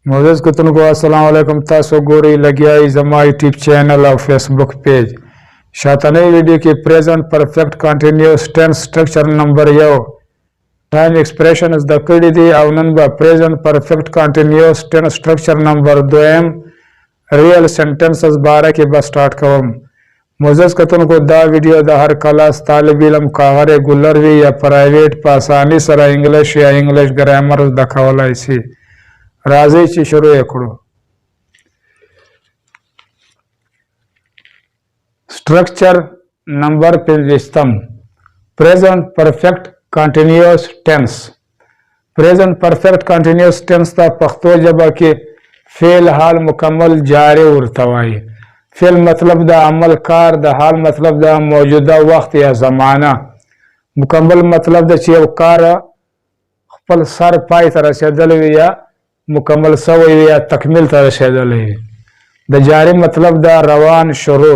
मोज़ कुतन को अस्सलाम वालेकुम तासो गोरी लगिया जमा यूट्यूब चैनल और फेसबुक पेज शातने वीडियो की present perfect continuous tense structure number यो टाइम एक्सप्रेशन इज द कड़ी अवनन ब present perfect continuous tense structure number दोम रियल सेंटेंसेस 12 के बस स्टार्ट कवम मोज़ कुतन को दा वीडियो द हर क्लास तालिब इल्म कागरे गुलर भी या प्राइवेट पासानी सरा इंग्लिश या इंग्लिश ग्रामर दखवला इसी राजी ची शुरू करो। Structure number 25 present perfect continuous tense. Present perfect continuous tense ता पख्तो जबा के फेल हाल मुकम्मल जारी उर्तवाई। फेल मतलब दा अमल कार, दा हाल मतलब दा मौजूदा वक्त या जमाना, मुकम्मल मतलब दा चीव कार खपल सर पाई तरह से दल या मुकम्मल सवई या तकमील तरह से दल है। द जारी मतलब दा रवान शुरू।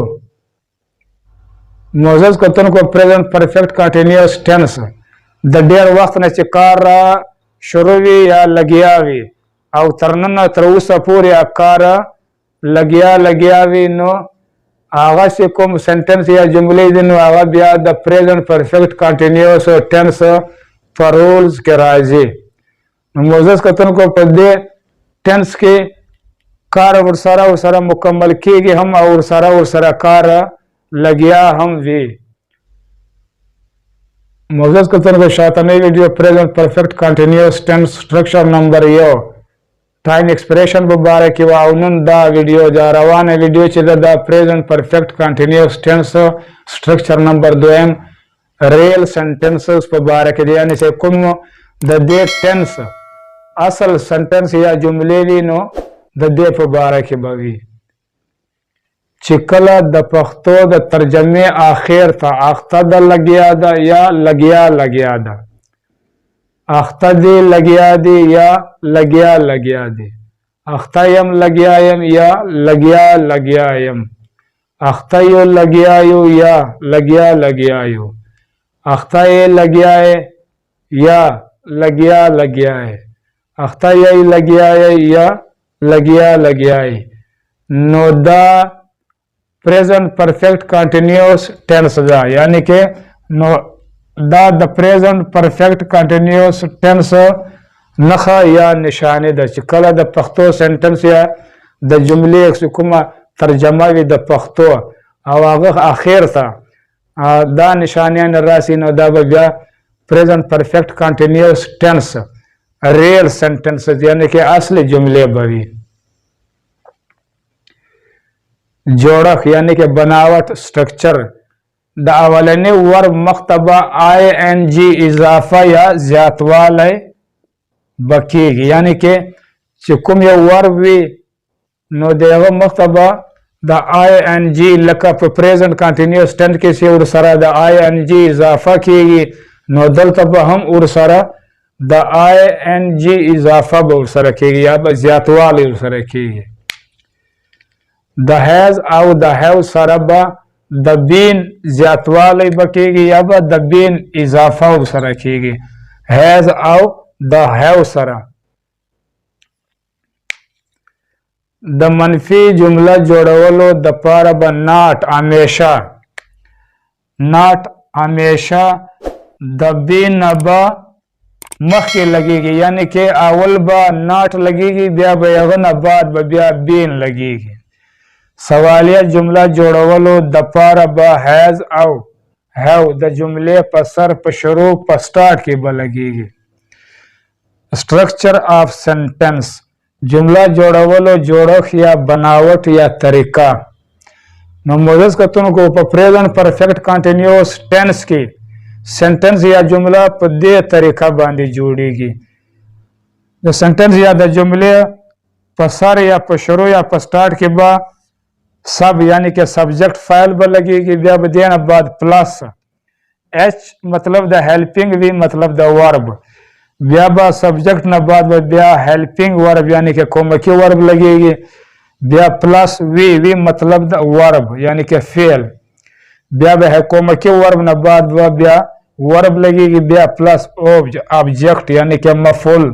मोज़ कुतन को प्रेजेंट परफेक्ट कंटिन्यूस टेंस द डेर वक्त न चिकार शुरू भी या लगिया भी और तरनन तरूस पूरे कार लगिया भी नो आगा से कुम सेंटेंस या जुमले दिन आगा बिया द प्रेजेंट परफेक्ट कंटिन्यूस टेंस पर रूल्स के राजी। मोज़ कुतन को पदे टेंस के कार उर्सारा मुकम्मल की हम और उर्सारा कार लगिया हम भी। मोज़ कुतन को शातने video present perfect continuous tense structure number यो टाइम एक्सप्रेशन बुबारे की वाउनन दा वीडियो जा रवान वीडियो चिदा दा present perfect continuous tense structure number 2 real sentences बुबारे के यानी से कुम द दे टेंस असल सेंटेंस या जुमले भी नो द दे बुबारे के बवी चिकला द पख्तो द तर्जमे आखिर था आख्ता द लगिया दा या लगिया दा आख्ता दे लगिया दे या लगिया दे अख्तायम लगियायम या लगियायम अख्तायो लगियायो या लगियायो अख्ताये लगियाए या लगियाए अख्ताये लगियाए या लगियाए। नो दा प्रेजेंट परफेक्ट कंटिन्यूस टेंस दा यानी के नो द प्रेजेंट परफेक्ट कंटिन्यूस टेंस नखा या निशानी द चिकला द पख्तो सेंटेंस या द जुमले सुकुमा तर्जमा भी द पख्तो आवाग आखिर था दा निशानियां नरासी नो दा बया present perfect continuous tense real sentence यानी कि असली जुमले बवी। जोड़क यानी कि बनावट स्ट्रक्चर द अवलने वर्ब मख्तबा ING इजाफा या ज्यातवाल है बकीग यानी कि चिकुम या वर्ब भी नो देव मख्तबा द ING लका प्रेजेंट कंटिन्यूस टेंस के से उर्सरा द ING इजाफा की नो दल तब हम उर्सरा द ING इजाफा उर्सरा की या ज्यातवाल उर्सरा की द हैज आउ the have Sarba the been ज्यातवाल बकेगी या द बीन इजाफा सरा की हैज आउ द हैव सरा। द मनफी जुमला जोड़वलो द पार ब नाट हमेशा द बीन ब मख के लगेगी यानी कि अवल ब नाट लगेगी ब्या बयगन बाद ब्या बीन लगेगी। सवालिया जुमला जोड़वलो द पार ब हैज आउ हैव द जुमले पसर पशरू पस्टार्ट की ब लगेगी। स्ट्रक्चर ऑफ सेंटेंस जुमला जोड़वलो जोड़क या बनावट या तरीका। मोज़ कुतन को प्रेजेंट परफेक्ट कंटिन्यूस टेंस की सेंटेंस या जुमला पदे तरीका बांधी जोड़ेगी। द सेंटेंस या द जुमले पसर या पशरू या पस्टार्ट के बाद सब यानी कि सब्जेक्ट फाइल पर लगेगी ब्या देन बाद प्लस H मतलब द हेल्पिंग भी मतलब द वर्ब ब्या बा सब्जेक्ट न बाद ब्या हेल्पिंग वर्ब यानी कि कोमकी वर्ब लगेगी ब्या प्लस वी मतलब द वर्ब यानी कि फेल ब्या है कोमकी वर्ब न बाद ब्या वर्ब लगेगी ब्या प्लस ऑब्जेक्ट यानी कि मफूल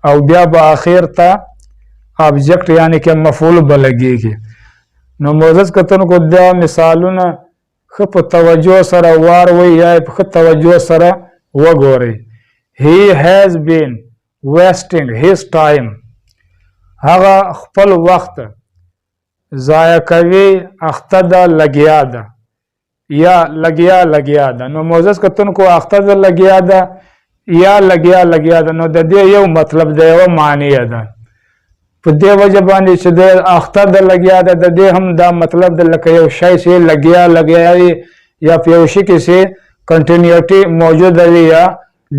और ब्या आखिर था ऑब्जेक्ट यानी कि मफूल बलगेगी। नो मोजस कतन को दा मिसालुना ख په توجه سره واروي یا په توجه سره وګورئ. he has been wasting his time هغه خپل وخت ضایع کوي اخته ده لګیا ده یا لګیا ده. نو موزس کتون کو اخته ده لګیا ده یا لګیا ده نو د دې یو مطلب دی یو معنی ده. په دې وجه باندې چې د اخته ده لګیا ده د دې هم دا مطلب ده لکه یو شی چې لګیا یا په یو شي کې چې کنټینیوټي موجود وي یا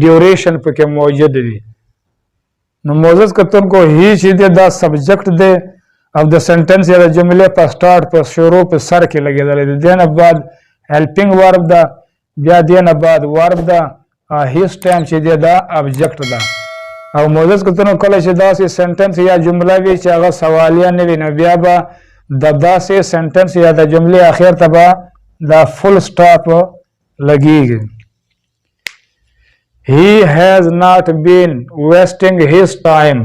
ډیوریشن پکې موجود وي. نو موزس کتون کو هی چې دا سبجیکټ دی او د سنټنس یا د جملې په سٹارټ په شروع په سر کې لګیدلی دی. دې نه بعد هیلپینګ ورب ده بیا دې نه بعد ورب ده هیڅ ټایم چې دی دا ابجیکټ ده. او موزس کتون کله چې داسې سنټنس یا جمله وي چې هغه سوالیه نه وي نو بیا به د داسې سنټنس یا د جملې اخر ته به دا فل سټاپ لګیږي. he has not been wasting his time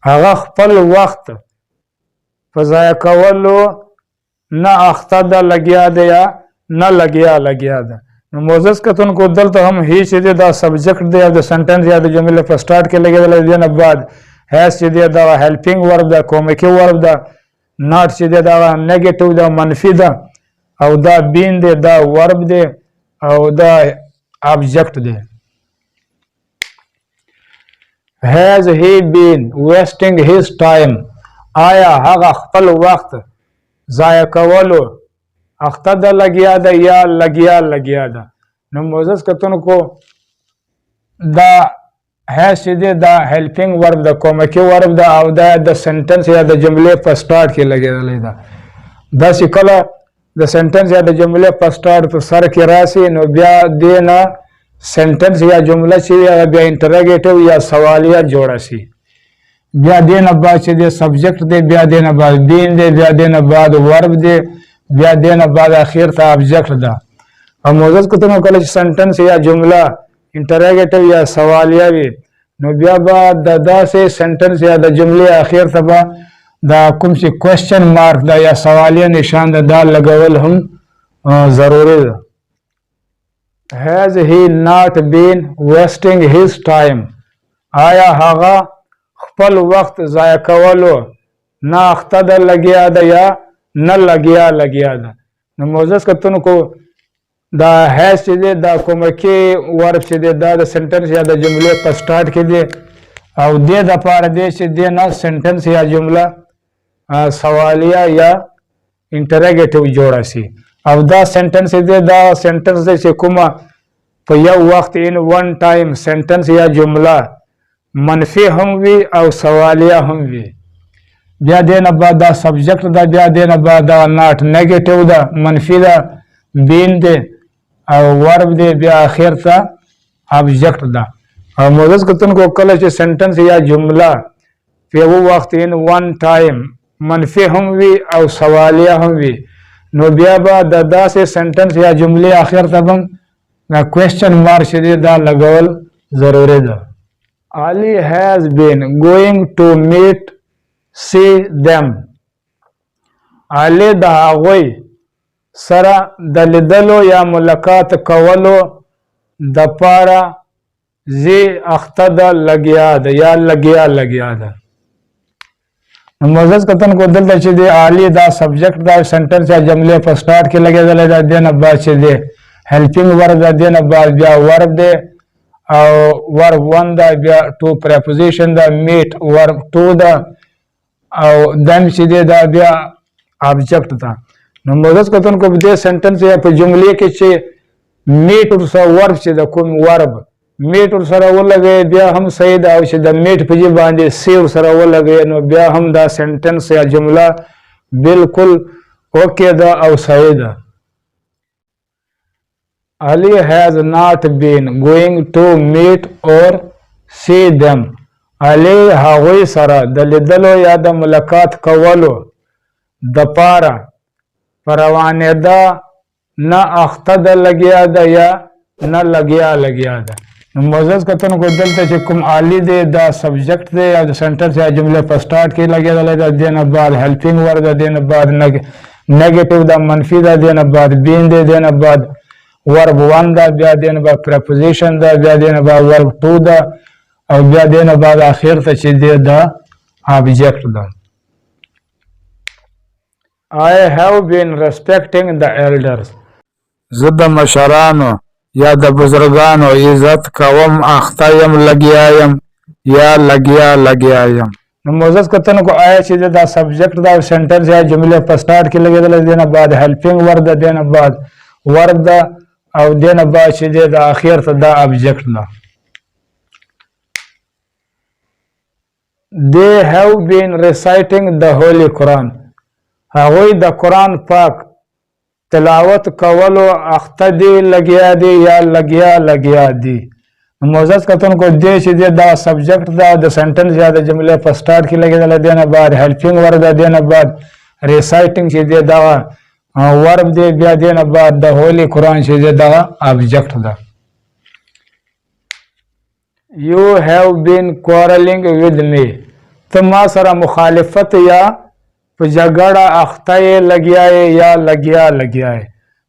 هغه خپل وخت په ضایع کولو نه اخته ده لګیا ده یا نه لګیا ده. نو موزس کتون کو دلته هم هی چې دا سبجیکټ دی او د سنټنس یا د جملې په سٹارټ کې لګیدلی دی نه بعد هیز چې دی دا هیلپینګ ورب ده کومکی ورب ده ناٹ چې دی دا نیگیټیو ده منفي ده او دا بین دی دا ورب دی او دا آبجیکٹ دی. has he been wasting his time آیا هغه خپل وخت ضایع کولو اخته ده لګیا ده یا لګیا ده. نو موزس کتون کو دا has چې دی دا هیلپینګ ورب ده کومکی ورب ده او دا د سنټنس یا د جملې په سٹارټ کې لګیدلی ده. داسې کله د سنټنس یا د جملې په سٹارټ په سر کې راسي نو بیا دې نه سنټنس یا جمله چې بیا انټراګیټیو یا سوالیه جوړه شي. بیا دې نه بعد چې دی سبجیکټ دی بیا دې نه بعد بین دی بیا دې نه بعد ورب دی بیا دې نه بعد اخر ته ابجیکټ ده. او موزس کتون کله چې سنټنس یا جمله انټراګیټیو یا سوالیه وي نو بیا به د داسې سنټنس یا د جملې اخر ته به دا کوم چې کوېسچن مارک ده یا سوالیه نشان ده دا لګول هم ضروري ده. has he not been wasting his time آیا هغه خپل وخت ضایع کولو نه اخته ده لګیا ده یا نه لګیا ده. نو موزس کتون کو دا has چې دی دا کومکی ورب چې دی دا د سنټنس یا د جملې په سٹارټ کې دی او دې دپاره دی چې دی نه سنټنس یا جمله سوالیه یا انټراګیټیو جوړه شي. او دا سنټنس دی دا سنټنس دی چې کومه په یو وخت ان ون ټایم سنټنس یا جمله منفي هم وي او سوالیه هم وي. بیا دې نه بعد دا سبجیکټ ده بیا دې نه بعد دا ناٹ نیگیټیو ده منفي ده بین دی او ورب دی بیا اخر ته ابجیکټ ده. او موزس کتون کو کله چې سنټنس یا جمله په یو وخت ان ون ټایم منفي هم وي او سوالیه هم وي نو بیا به د داسې سنټنس یا جملې اخر ته هم دا کوېسچن مارک چې دی دا لګول ضروري ده. Ali has been going to see them علي د هغوی سره د لیدلو یا ملاقات کولو د پاره زی اخته ده لګیا ده یا لګیا ده. موزس کتن کو دلته چې دی عالی دا سبجیکټ دا سنټنس یا جملې په سٹارټ کې لګیدلی ده دې نه بعد چې دی هیلپینګ ورب ده دې نه بعد بیا ورب دی او ورب ون ده بیا ټو پریپوزیشن ده میټ ورب ټو ده او دم چې دی دا بیا آبجیکټ ده. نو موزس کتن کو دې سنټنس یا په جملې کې چې میټ ورسره ورب چې د کوم ورب میټ ورسره ولګوي بیا هم صحیح ده او چې د میټ په ځای باندې سی ورسره ولګوي نو بیا هم دا سنټنس یا جمله بالکل اوکې ده او صحیح ده. Ali has not been going to meet or see them علي هغوی سره د لیدلو یا د ملاقات کولو د پاره پروانېده نه اخته ده لګیا ده یا نه لګیا ده. معزز کتونکو دلته چې کوم عالی دی دا سبجیکٹ دی او د سنټنس یا جمله په سٹارټ کې لګېدلی ده، دې نه بعد هیلپینګ ورب ده، دې نه بعد نیگیټیو ده منفي ده، دې نه بعد بین دی، دې نه بعد ورب 1 ده، بیا دې نه بعد پریپوزیشن ده، بیا دې نه بعد ورب 2 ده او بیا دې نه بعد اخر ته چې دی دا آبجیکټ ده. I have been respecting the elders. زه د مشرانو یا د بزرګانو عزت کوم، اخته یم لګیا یم یا لګیا یم. نو معزز کتونکو آیا چې دا سبجیکټ دا سنټنس یا جمله په سٹارټ کې لګېدلی، دې نه بعد هیلپینګ ورب ده، دې نه بعد ورب ده او دې نه بعد چې دی د اخر ته دا آبجیکټ ده. They have been reciting the Holy Quran. هغوی د قرآن پاک تلاوت کولو اخته دی لګیا دی یا لګیا دی. معزز کتونکو دی چې دی دا سبجیکټ دا د سنټنس یا د جملې په سٹارټ کې لګېدلی، دې نه بعد هیلپینګ ورب ده، دې نه بعد ریسایټینګ چې دی دا ورب دی، بیا دې نه بعد د هولي قرآن چې دی دا آبجیکټ ده. You have been quarreling with me. ته ما سره مخالفت یا په جګړه اخته یې لګیا یې یا لګیا یې.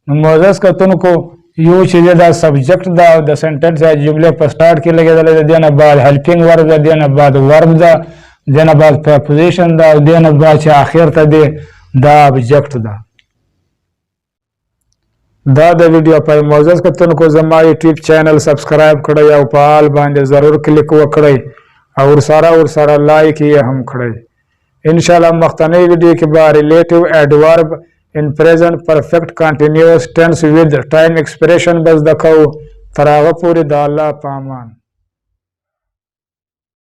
نو معزز کتونکو یو چې دا سبجیکټ دا او د سنټنس یا جملې په سٹارټ کې لګېدلی ده، دې نه بعد هیلپینګ ورب ده، دې نه بعد ورب ده، دې نه بعد پریپوزیشن ده او دې نه بعد چې آخر ته دی دا آبجیکټ ده. دا د ویډیو په معزز کتونکو زما یوټیوب چینل سبسکرایب کړئ او په آل باندې ضرور کلیک وکړئ او ورسره لایک یې هم کړئ. انشاءاللہ مختنی ویڈیو کے بعد ریلیٹیو ایڈورب ان پریزنٹ پرفیکٹ کنٹینیوس ٹینس ود ٹائم ایکسپریشن بس دکھو تراغ پوری دا اللہ پامان.